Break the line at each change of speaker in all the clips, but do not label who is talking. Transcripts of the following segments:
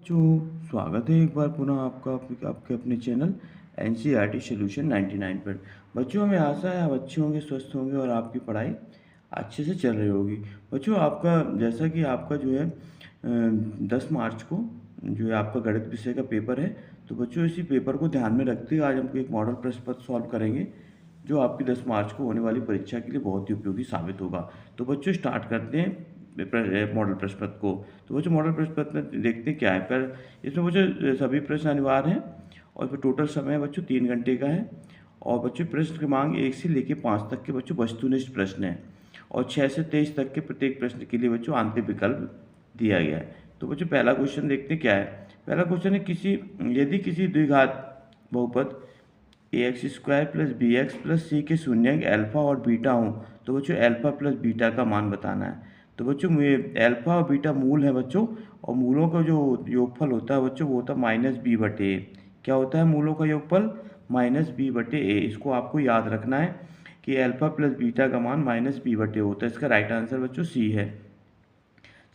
बच्चों स्वागत है एक बार पुनः आपका आपके अपने चैनल एनसीईआरटी सॉल्यूशन 99 पर। बच्चों हमें आशा है आप अच्छे होंगे, स्वस्थ होंगे और आपकी पढ़ाई अच्छे से चल रही होगी। बच्चों आपका जैसा कि आपका जो है 10 मार्च को जो है आपका गणित विषय का पेपर है। तो बच्चों इसी पेपर को ध्यान में रखते हुए आज हम एक मॉडल प्रश्न पत्र सॉल्व करेंगे जो आपकी 10 मार्च को होने वाली परीक्षा के लिए बहुत ही उपयोगी साबित होगा। तो बच्चों स्टार्ट करते हैं मॉडल प्रश्न पत्र को। तो बच्चों मॉडल प्रश्न पत्र में देखते हैं क्या है। पर इसमें बच्चों सभी प्रश्न अनिवार्य हैं और इसमें टोटल समय बच्चों 3 घंटे का है। और बच्चों प्रश्न क्रमांक 1 से लेकर 5 तक के बच्चों वस्तुनिष्ठ प्रश्न हैं और 6 से 23 तक के प्रत्येक प्रश्न के लिए बच्चों आंतरिक विकल्प दिया गया है। तो बच्चों पहला क्वेश्चन देखते हैं क्या है। पहला क्वेश्चन है यदि किसी द्विघात बहुपद ax square plus B X plus C के शून्यंक अल्फा और बीटा हों तो बच्चों अल्फा प्लस बीटा का मान बताना है। तो बच्चों अल्फा और बीटा मूल है बच्चों, और मूलों का जो योगफल होता है बच्चों वो होता है माइनस बी बटे ए। क्या होता है मूलों का योगफल? माइनस बी बटे ए। इसको आपको याद रखना है कि अल्फा प्लस बीटा का मान माइनस बी बटे होता है। इसका राइट आंसर बच्चों सी है।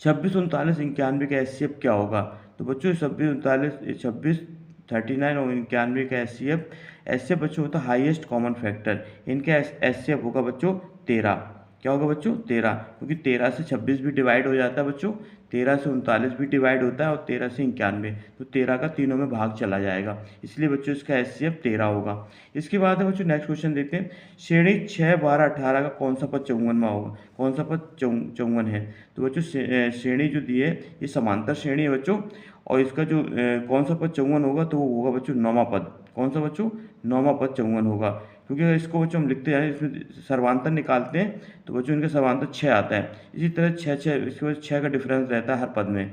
26 39 91 का एचसीएफ क्या होगा? तो बच्चों 26 39 और 91 का एचसीएफ बच्चों होता है हाईएस्ट कॉमन फैक्टर। इनका एचसीएफ होगा बच्चों 13। क्या होगा बच्चों? 13, क्योंकि 13 से 26 भी डिवाइड हो जाता है बच्चों, 13 से 39 भी डिवाइड होता है और 13 से 91, तो 13 का तीनों में भाग चला जाएगा, इसलिए बच्चों इसका एचसीएफ 13 होगा। इसके बाद है बच्चों नेक्स्ट क्वेश्चन देखते हैं। श्रेणी 6 12 18 का कौन सा पद चौवन होगा? कौन सा पद चौवन है? तो बच्चों श्रेणी जो दी है ये समांतर श्रेणी है बच्चों, और इसका जो कौन सा पद चौवन होगा तो वो होगा बच्चों नौवां पद। कौन सा बच्चों? नौवां पद चौवन होगा, क्योंकि अगर इसको बच्चों हम लिखते जाए इसमें सर्वांतर निकालते हैं तो बच्चों इनका सर्वांतर 6 आता है। इसी तरह 6 इसके बाद 6 का डिफरेंस रहता है हर पद में,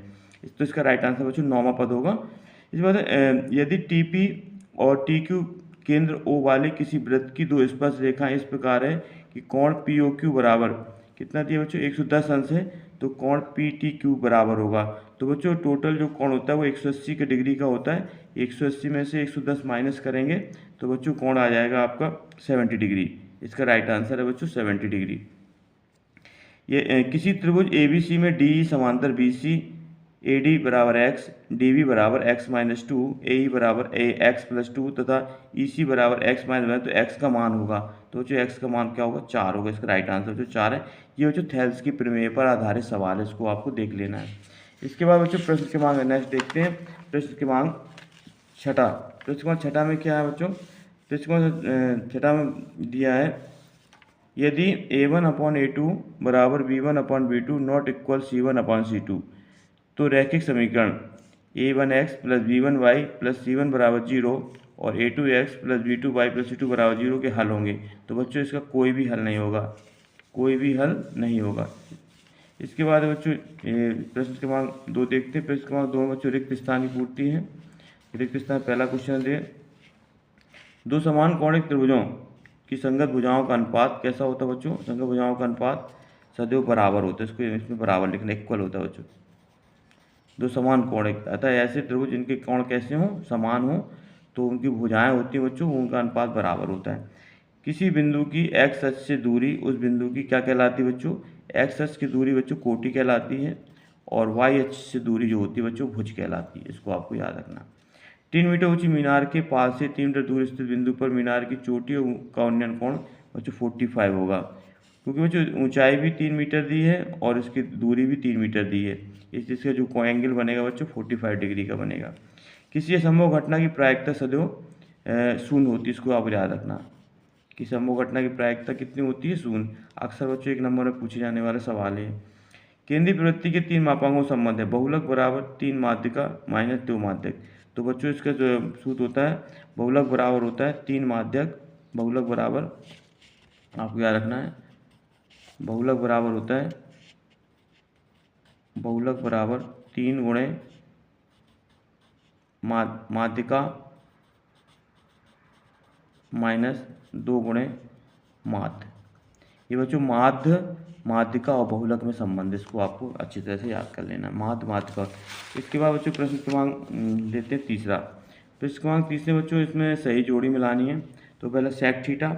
तो इसका राइट आंसर बच्चों नौवां पद होगा। इसके बाद यदि टीपी और टी क्यू केंद्र ओ वाले किसी वृत्त की दो स्पर्श रेखाएं इस प्रकार है कि कोण पी ओ क्यू बराबर कितना दिया बच्चों? 110 अंश है, तो कोण पी टी क्यू बराबर होगा। तो बच्चों टोटल जो कोण होता है वो 180 के डिग्री का होता है। 180 में से 110 माइनस करेंगे तो बच्चों कोण आ जाएगा आपका 70 डिग्री। इसका राइट आंसर है बच्चों 70 डिग्री। ये किसी त्रिभुज ए बी सी में डी समांतर बी सी, ए डी बराबर एक्स, डी बी बराबर एक्स माइनस टू, ए ई बराबर ए एक्स प्लस टू तथा ई सी बराबर एक्स माइनस वन, तो एक्स का मान होगा तो जो एक्स का मान क्या होगा? 4 होगा। इसका राइट आंसर जो 4 है। ये बच्चों थेल्स की प्रमेय पर आधारित सवाल है, इसको आपको देख लेना है। इसके बाद बच्चों प्रश्न क्रमांक नेक्स्ट देखते हैं। प्रश्न क्रमांक छठा। प्रश्न क्रमांक छठा में क्या है बच्चों? प्रश्न क्रमांक छठा में दिया है यदि a1 अपॉन ए टू बराबर b1 upon b two not equal c1 upon c2, तो रैखिक समीकरण a1x plus b1y plus c1 बराबर 0 और a2x plus b2y plus c2 बराबर 0 के हल होंगे। तो बच्चों इसका कोई भी हल नहीं होगा, कोई भी हल नहीं होगा। इसके बाद बच्चों प्रश्न क्रमांक 2 देखते हैं। प्रश्न क्रमांक 2 में बच्चों रिक्त स्थान की पूर्ति है। रिक्त स्थान पहला क्वेश्चन दे, दो समान कोणिक त्रिभुजों की संगत भुजाओं का अनुपात कैसा होता है बच्चों? संगत भुजाओं का अनुपात सदैव बराबर होता है, इसको इसमें बराबर लिखना, इक्वल होता है बच्चों। दो समान कोणिक अतः ऐसे त्रिभुज जिनके कोण कैसे हों? समान हों, तो उनकी भुजाएं होती हैं बच्चों, उनका अनुपात बराबर होता है। किसी बिंदु की एक्स अक्ष से दूरी उस बिंदु की क्या कहलाती है बच्चों? एक्स अक्ष की दूरी बच्चों कोटि कहलाती है, और वाई अक्ष से दूरी जो होती है बच्चों भुज कहलाती है, इसको आपको याद रखना। 3 मीटर ऊंची मीनार के पास से 3 मीटर दूर स्थित बिंदु पर मीनार की चोटी का उन्नयन कोण बच्चों 45 होगा, क्योंकि बच्चों ऊंचाई भी 3 मीटर दी है और इसकी दूरी भी 3 मीटर दी है, इससे जो एंगल बनेगा बच्चों 45 डिग्री का बनेगा। किसी असंभव घटना की प्रायिकता सदैव शून्य होती है, इसको आप याद रखना। किसी असंभव घटना की प्रायिकता कितनी होती है? शून्य। अक्सर बच्चों 1 नंबर में पूछे जाने वाला सवाल है। केंद्रीय प्रवृत्ति के 3 मापांकों का संबंध है, बहुलक बराबर 3 माध्यिका माइनस 2 माध्यक। तो बच्चों इसका जो सूत्र होता है बहुलक बराबर होता है 3 माध्यक, बहुलक बराबर आपको याद रखना है, बहुलक बराबर होता है, बहुलक बराबर 3 गुणे माध्यिका माइनस 2 गुणे माध्य। ये बच्चों माध्य माध्यिका और बहुलक में संबंध, इसको आपको अच्छी तरह से याद कर लेना, माध्य माध्यिका। इसके बाद बच्चों प्रश्न क्रमांक लेते हैं तीसरा। प्रश्न क्रमांक तीसरे बच्चों इसमें सही जोड़ी मिलानी है। तो पहले सेक थीटा।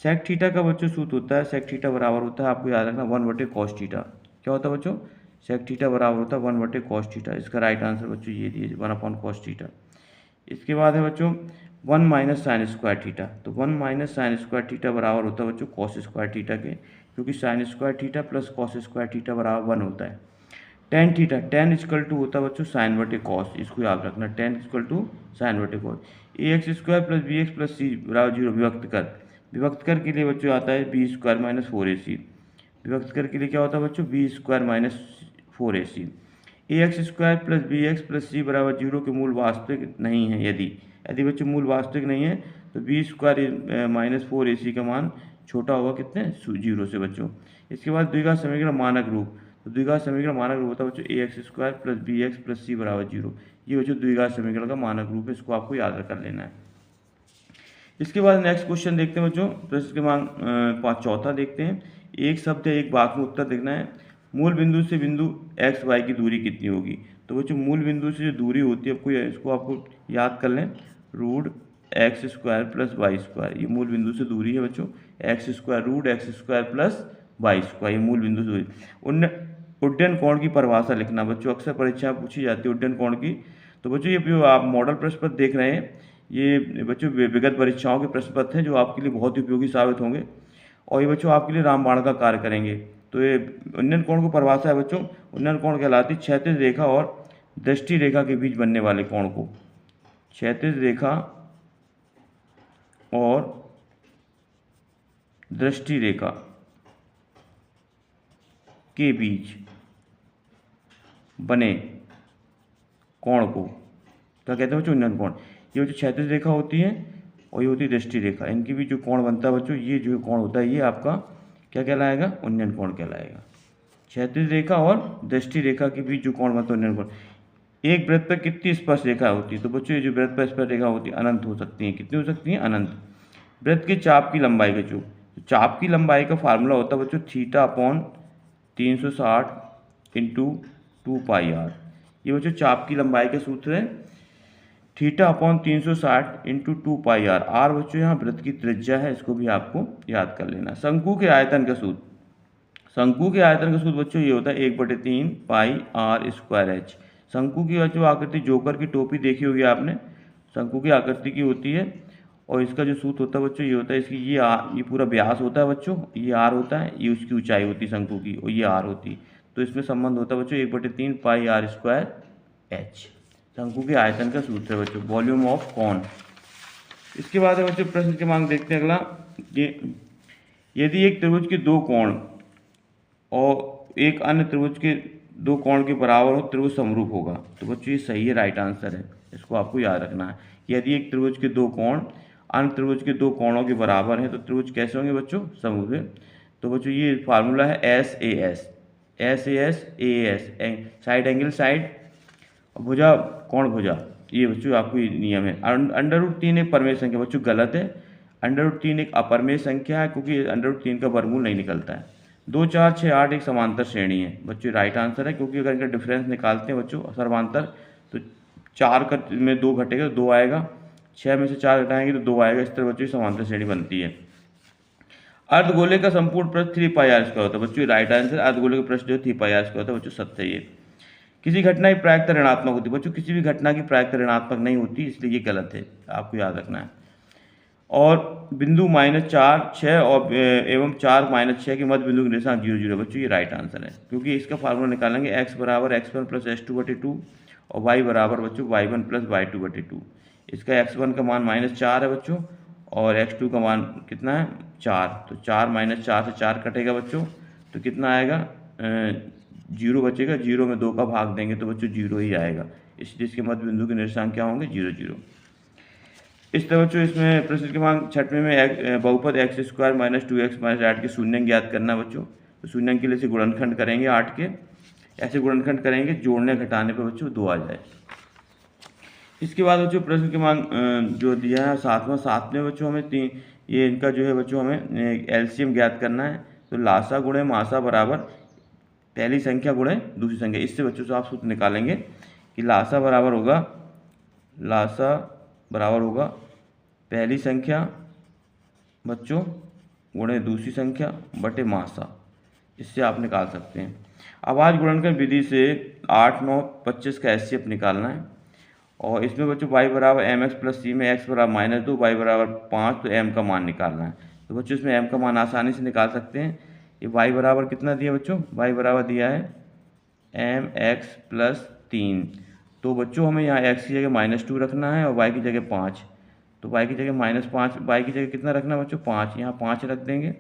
सेक थीटा का बच्चों सूत्र होता है, सेक थीटा बराबर होता है आपको याद रखना 1/cos थीटा। क्या होता है बच्चों? सेक थीटा बराबर होता है 1/cos थीटा। इसका राइट आंसर बच्चों ये दिए 1/cos थीटा। इसके बाद है बच्चों 1 माइनस साइन स्क्वायर थीटा। तो 1 माइनस साइन स्क्वायर थीटा बराबर होता है बच्चों कॉस स्क्वायर थीटा के, क्योंकि sine square theta plus cos square theta बराबर 1 होता है। Tan theta, tan equal to होता है बच्चों साइन बटे कॉस, इसको याद रखना, टेन इक्वल टू साइन बटे cos. A X square plus B X plus C बराबर 0 विभक्त कर के लिए बच्चों आता है बी स्क्वायर माइनस 4ac। विभक्त कर के लिए क्या होता है बच्चों B square minus 4ac। A X square plus B X plus C बराबर 0 के मूल वास्तविक नहीं है। यदि यदि बच्चों मूल वास्तविक नहीं है तो बी स्क्वायर माइनस 4ac का मान छोटा होगा कितने 0 से बच्चों। इसके बाद द्विघात समीकरण मानक रूप। तो द्विघात समीकरण मानक रूप होता है बच्चों A X square plus B X plus C बराबर 0। ये बच्चों द्विघात समीकरण का मानक रूप है, इसको आपको याद कर लेना है। इसके बाद नेक्स्ट क्वेश्चन देखते हैं बच्चों, प्रश्न क्रमांक चौथा देखते हैं। एक शब्द या एक वाक्य में उत्तर देखना है। मूल बिंदु से बिंदु एक्स वाई की दूरी कितनी होगी। तो बच्चों मूल बिंदु से जो दूरी होती है आपको इसको आपको याद कर लें, root x square plus y square. ये मूल बिंदु से दूरी है बच्चों, x square root x square plus y square, ये मूल बिंदु से दूरी। उड्डयन कोण की परिभाषा लिखना बच्चों, अक्सर परीक्षा पूछी जाती है उड्डयन कोण की। तो बच्चों ये जो आप मॉडल प्रश्न पत्र देख रहे हैं ये बच्चों विगत परीक्षाओं के प्रश्न पत्र हैं जो आपके लिए बहुत ही उपयोगी साबित होंगे और ये बच्चों आपके लिए रामबाण का कार्य करेंगे। तो ये उन्नयन कोण को परिभाषा है बच्चों, उन्नयन कोण कहलाती है क्षैतिज रेखा और दृष्टि रेखा के बीच बनने वाले कोण को, क्षैतिज रेखा और दृष्टि रेखा के बीच बने कोण को क्या कहते हैं बच्चों उन्नयन कोण। ये बच्चों क्षैतिज रेखा होती है और ये होती है दृष्टि रेखा, इनके बीच जो कोण बनता है बच्चों ये जो कोण होता है ये आपका क्या कहलाएगा उन्नयन कोण कहलाएगा। क्षैतिज रेखा और दृष्टि रेखा के बीच जो कोण बनता है उन्नयन कोण। एक वृत्त पर कितनी स्पर्श रेखा होती है। तो बच्चों ये जो वृत्त पर स्पर्श रेखा होती है अनंत हो सकती है। कितनी हो सकती है अनंत। वृत्त के चाप की लंबाई का जो चाप की लंबाई का फार्मूला होता है बच्चों थीटा अपॉन 360 इंटू 2πr। ये बच्चों चाप की लंबाई का सूत्र है theta upon 360 into 2πr। Are बच्चों यहाँ वृत्त की त्रिज्या है, इसको भी आपको याद कर लेना। शंकु के आयतन का सूत्र, शंकु के आयतन का सूत्र बच्चों ये होता है 1/3 पाई आर स्क्वायर एच। शंकु की बच्चों आकृति जोकर की टोपी देखी होगी आपने, शंकु की आकृति की होती है और इसका जो सूत्र होता है बच्चों ये होता है इसकी ये पूरा व्यास होता है बच्चों, ये आर होता है, ये उसकी ऊंचाई होती है शंकु की और ये आर होती है। तो इसमें संबंध होता है बच्चों 1/3 पाई आर स्क्वायर एच। शंकु के आयतन का सूत्र है बच्चों, वॉल्यूम ऑफ कॉन। इसके बाद है बच्चों प्रश्न क्रमांक देखते हैं अगला। यदि एक त्रिभुज के दो कोण और एक अन्य त्रिभुज के दो कोण के बराबर हो त्रिभुज समरूप होगा। तो बच्चों ये सही है, राइट आंसर है, इसको आपको याद रखना है। यदि एक त्रिभुज के दो कोण अन्य त्रिभुज के दो कोणों के बराबर है तो त्रिभुज कैसे होंगे बच्चों समरूप है। तो बच्चों ये फार्मूला है SAS, साइड एंगल साइड, भुजा कोण भुजा, ये बच्चों आपको ये नियम है। √3 एक परमेय संख्या बच्चों गलत है, √3 एक अपरमेय संख्या है क्योंकि √3 का वर्गमूल नहीं निकलता है। 2 4 6 8 एक समांतर श्रेणी है बच्चों, राइट आंसर है क्योंकि अगर इनका डिफरेंस निकालते हैं बच्चों सर्वांतर तो 4 में 2 घटेगा तो 2 आएगा, 6 में से 4 घटाएंगे तो 2 आएगा। इस तरह बच्चों समांतर श्रेणी बनती है। अर्धगोले का संपूर्ण पृष्ठ 3πr² होता है बच्चों, राइट आंसर। अर्धगोले का पृष्ठ जो 3πr² होता है बच्चों सत्य है ये। किसी घटना की प्रायिकता ऋणात्मक होती है बच्चों, किसी भी घटना की प्रायिकता ऋणात्मक नहीं होती इसलिए ये गलत है, आपको याद रखना है। और बिंदु -4 6 और एवं 4 -6 के मध्य बिंदु के निर्देशांक 0 0 बच्चों ये राइट आंसर है क्योंकि इसका फार्मूला निकालेंगे x बराबर x1 प्लस x2/2 और y बराबर बच्चों y1 प्लस y2/2। इसका x1 का मान -4 है बच्चों और x2 का मान कितना है 4। तो 4 -4 से 4 कटेगा बच्चों तो कितना आएगा 0 बचेगा, 0 में 2 का भाग देंगे तो बच्चों 0 ही आएगा, इसलिए इसके मध्य बिंदु के निर्देशांक क्या होंगे 0 0। इस तरह बच्चों इसमें प्रश्न क्रमांक 6वें में बहुपद x² - 2x - 8 के शून्यंक ज्ञात करना बच्चों। तो शून्यंक के लिए से गुणनखंड करेंगे 8 के, ऐसे गुणनखंड करेंगे जोड़ने घटाने पर बच्चों 2 आ जाए। इसके बाद बच्चों प्रश्न क्रमांक जो दिया है 7वें बच्चों हमें ये इनका जो है बच्चों हमें LCM ज्ञात करना है। तो लासा गुणे मासा बराबर पहली संख्या गुणे दूसरी संख्या। इससे बच्चों से आप सूत्र निकालेंगे कि लासा बराबर होगा पहली संख्या बच्चों गुणे दूसरी संख्या बटे मासा, इससे आप निकाल सकते हैं। अब आज गुणनखंड विधि से 8, 9, 25 का एचसीएफ निकालना है। और इसमें बच्चों y बराबर एम एक्स प्लस सी में x बराबर -2, y बराबर 5, तो m का मान निकालना है। तो बच्चों इसमें m का मान आसानी से निकाल सकते हैं। ये y बराबर कितना दिया बच्चों, y बराबर दिया है एम एक्स प्लस 3। तो बच्चों हमें यहाँ x की जगह -2 रखना है और y की जगह 5। तो y की जगह -5, y की जगह कितना रखना है बच्चों, 5। यहाँ 5 रख देंगे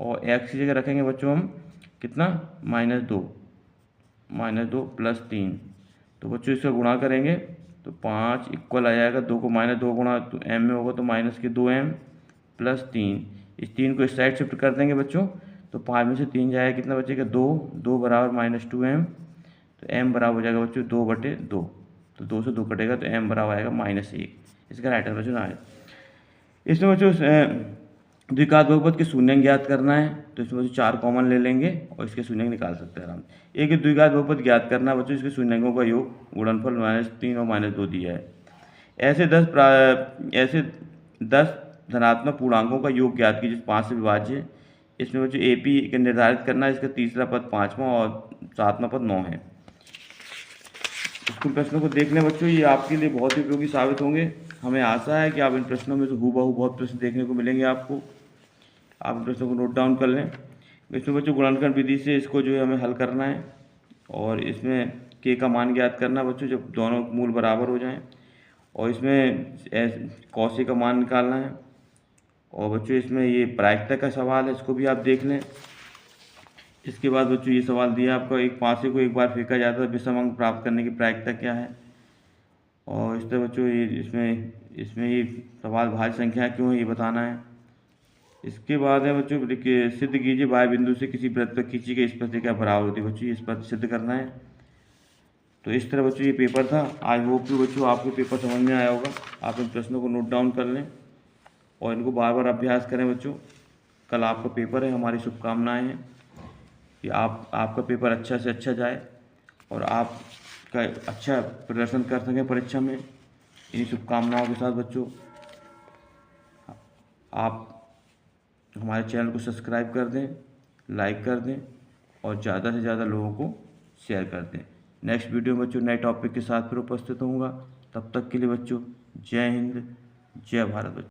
और x की जगह रखेंगे बच्चों हम कितना, -2 प्लस 3। तो बच्चों इसका गुणा करेंगे तो 5 इक्वल आ जाएगा 2 को -2 गुणा तो m में होगा तो -2m प्लस 3। इस 3 को इस साइड शिफ्ट कर देंगे बच्चों, तो 5 में से 3 जाएगा, कितना बचेगा 2, 2 बराबर -2m। तो m बराबर हो जाएगा बच्चों 2/2। तो 2 से 2 कटेगा तो m बराबर आएगा -1। इसका राइट आंसर बच्चों आए। इसमें बच्चों द्विघात बहुपद के शून्यंक ज्ञात करना है। तो इसमें बच्चों 4 कॉमन ले लेंगे और इसके शून्यंक निकाल सकते हैं आराम से। एक द्विघात बहुपद ज्ञात करना है बच्चों, इसके शून्यंकों का योग गुणनफल -3 और -2 दिया है। ऐसे 10 धनात्मक पूर्णांकों का योग ज्ञात कीजिए 5 से विभाज्य है। इसमें बच्चों एपी का निर्धारित करना है, इसका तीसरा पद 5वां और 7वां पद 9 है। स्कूल प्रश्नों को देख लें बच्चों, ये आपके लिए बहुत ही उपयोगी साबित होंगे। हमें आशा है कि आप इन प्रश्नों में से हूबहू बहुत प्रश्न देखने को मिलेंगे आपको। आप इन प्रश्नों को नोट डाउन कर लें। इसमें बच्चों गुणनखंड विधि से इसको जो है हमें हल करना है और इसमें के का मान ज्ञात करना है बच्चों जब दोनों मूल बराबर हो जाएं। और इसमें कौशी का मान निकालना है। और बच्चों इसमें ये प्रायिकता का सवाल है, इसको भी आप देख लें। इसके बाद बच्चों ये सवाल दिया आपका, एक पासे को एक बार फेंका जाता है, विषम अंक प्राप्त करने की प्रायिकता क्या है। और इस तरह बच्चों ये इसमें ये सवाल भाज्य संख्या क्यों है ये बताना है। इसके बाद है बच्चों देखिए, सिद्ध कीजिए बाह्य बिंदु से किसी वृत्त पर खींची गई स्पर्शिका बराबर होती है। बच्चों ये स्पर्श सिद्ध करना है। तो इस तरह बच्चों ये पेपर था। आई होप कि बच्चों आपको पेपर समझ में आया होगा। आप इन प्रश्नों को नोट डाउन कर लें और इनको बार बार अभ्यास करें बच्चों। कल आपका पेपर है, हमारी शुभकामनाएं हैं कि आपका पेपर अच्छा से अच्छा जाए और आप का अच्छा प्रदर्शन कर सकें परीक्षा में। इन्हीं शुभकामनाओं के साथ बच्चों आप हमारे चैनल को सब्सक्राइब कर दें, लाइक कर दें और ज़्यादा से ज़्यादा लोगों को शेयर कर दें। नेक्स्ट वीडियो में बच्चों नए टॉपिक के साथ फिर उपस्थित होऊंगा। तब तक के लिए बच्चों जय हिंद, जय भारत बच्चों।